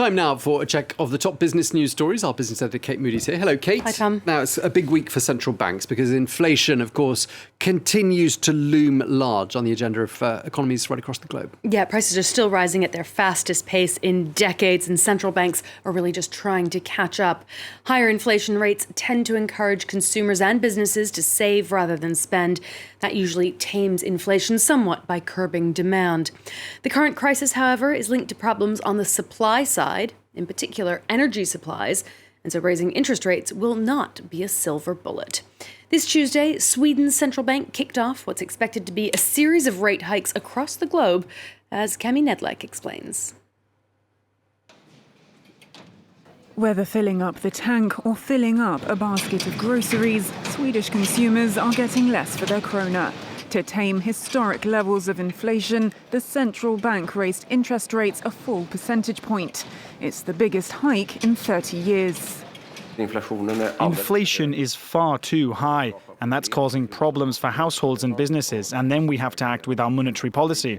Time now for a check of the top business news stories. Our business editor, Kate Moody's here. Hello, Kate. Hi, Tom. Now, it's a big week for central banks because inflation, of course, continues to loom large on the agenda of economies right across the globe. Yeah, prices are still rising at their fastest pace in decades, and central banks are really just trying to catch up. Higher inflation rates tend to encourage consumers and businesses to save rather than spend. That usually tames inflation somewhat by curbing demand. The current crisis, however, is linked to problems on the supply side, in particular energy supplies, and so raising interest rates will not be a silver bullet. This Tuesday, Sweden's central bank kicked off what's expected to be a series of rate hikes across the globe, as Cami Nedlek explains. Whether filling up the tank or filling up a basket of groceries, Swedish consumers are getting less for their krona. To tame historic levels of inflation, the central bank raised interest rates a full percentage point. It's the biggest hike in 30 years. Inflation is far too high, and that's causing problems for households and businesses, and then we have to act with our monetary policy.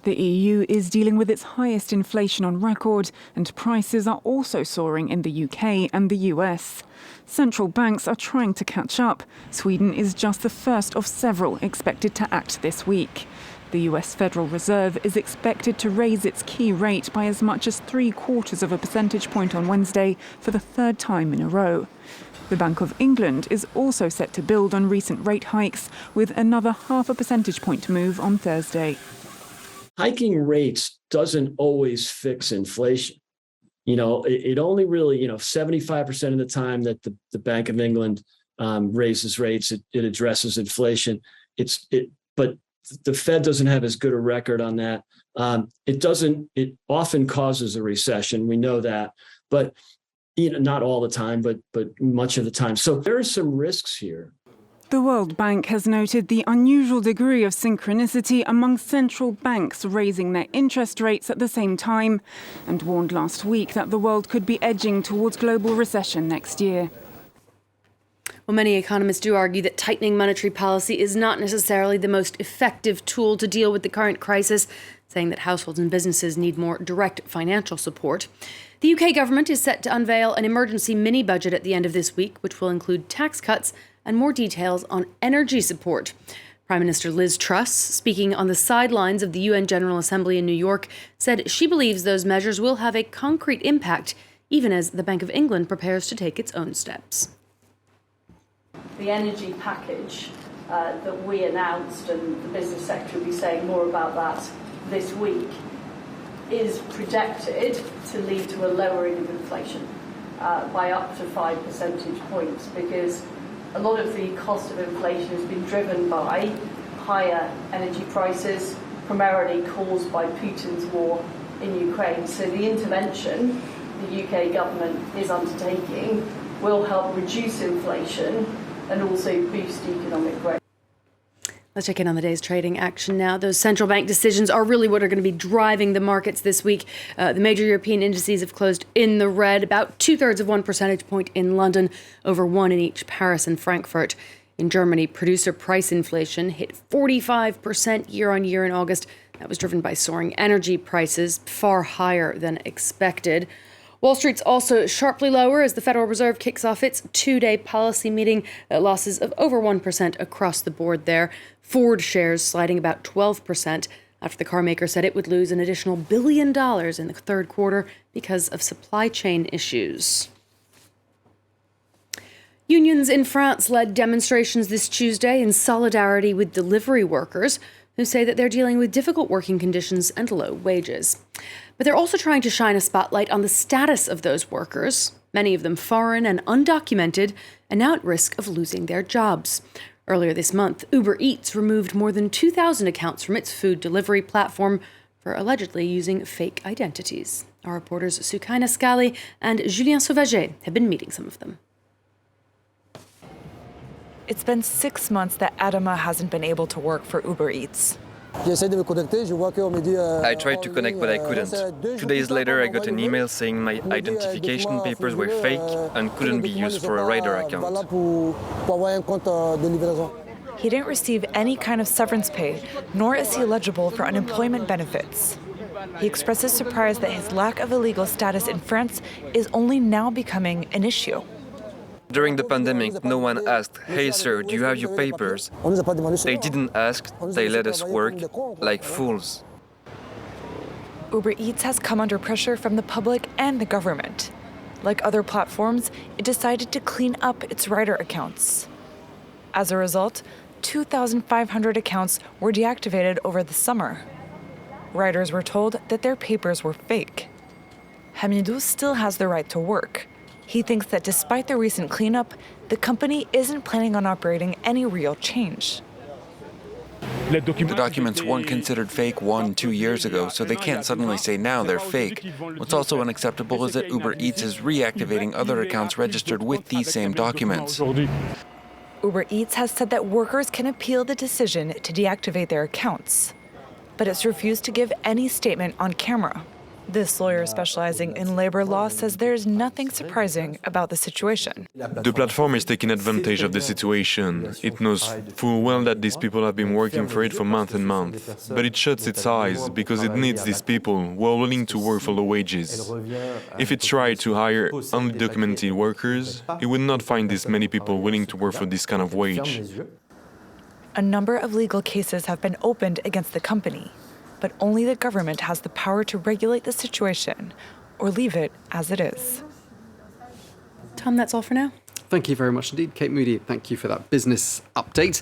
The EU is dealing with its highest inflation on record, and prices are also soaring in the UK and the US. Central banks are trying to catch up. Sweden is just the first of several expected to act this week. The US Federal Reserve is expected to raise its key rate by as much as 3/4 of a percentage point on Wednesday for the third time in a row. The Bank of England is also set to build on recent rate hikes with another 0.5 percentage point move on Thursday. Hiking rates doesn't always fix inflation. It only really, 75% of the time that the Bank of England raises rates, it addresses inflation. But the Fed doesn't have as good a record on that. It often causes a recession. We know that, but not all the time, but much of the time. So there are some risks here. The World Bank has noted the unusual degree of synchronicity among central banks raising their interest rates at the same time, and warned last week that the world could be edging towards global recession next year. Well, many economists do argue that tightening monetary policy is not necessarily the most effective tool to deal with the current crisis, saying that households and businesses need more direct financial support. The UK government is set to unveil an emergency mini-budget at the end of this week, which will include tax cuts and more details on energy support. Prime Minister Liz Truss, speaking on the sidelines of the UN General Assembly in New York, said she believes those measures will have a concrete impact, even as the Bank of England prepares to take its own steps. The energy package that we announced, and the business sector will be saying more about that this week, is projected to lead to a lowering of inflation by up to 5 percentage points, because a lot of the cost of inflation has been driven by higher energy prices, primarily caused by Putin's war in Ukraine. So the intervention the UK government is undertaking will help reduce inflation and also boost economic growth. Let's check in on the day's trading action now. Those central bank decisions are really what are going to be driving the markets this week. The major European indices have closed in the red, about 2/3 of 1 percentage point in London, over 1 in each Paris and Frankfurt. In Germany, producer price inflation hit 45% year on year in August. That was driven by soaring energy prices, far higher than expected. Wall Street's also sharply lower as the Federal Reserve kicks off its 2-day policy meeting. Losses of over 1% across the board there. Ford shares sliding about 12% after the car maker said it would lose an additional $1 billion in the third quarter because of supply chain issues. Unions in France led demonstrations this Tuesday in solidarity with delivery workers who say that they're dealing with difficult working conditions and low wages. But they're also trying to shine a spotlight on the status of those workers, many of them foreign and undocumented, and now at risk of losing their jobs. Earlier this month, Uber Eats removed more than 2,000 accounts from its food delivery platform for allegedly using fake identities. Our reporters Soukaina, Skalli and Julien Sauvaget have been meeting some of them. It's been 6 months that Adama hasn't been able to work for Uber Eats. I tried to connect, but I couldn't. 2 days later, I got an email saying my identification papers were fake and couldn't be used for a rider account. He didn't receive any kind of severance pay, nor is he eligible for unemployment benefits. He expresses surprise that his lack of a legal status in France is only now becoming an issue. During the pandemic, no one asked, "Hey sir, do you have your papers?" They didn't ask, they let us work like fools. Uber Eats has come under pressure from the public and the government. Like other platforms, it decided to clean up its rider accounts. As a result, 2,500 accounts were deactivated over the summer. Riders were told that their papers were fake. Hamidou still has the right to work. He thinks that despite the recent cleanup, the company isn't planning on operating any real change. The documents weren't considered fake 1-2 years ago, so they can't suddenly say now they're fake. What's also unacceptable is that Uber Eats is reactivating other accounts registered with these same documents. Uber Eats has said that workers can appeal the decision to deactivate their accounts, but it's refused to give any statement on camera. This lawyer specializing in labor law says there's nothing surprising about the situation. The platform is taking advantage of the situation. It knows full well that these people have been working for it for months and months. But it shuts its eyes because it needs these people who are willing to work for low wages. If it tried to hire undocumented workers, it would not find this many people willing to work for this kind of wage. A number of legal cases have been opened against the company, but only the government has the power to regulate the situation or leave it as it is. Tom, that's all for now. Thank you very much indeed, Kate Moody. Thank you for that business update.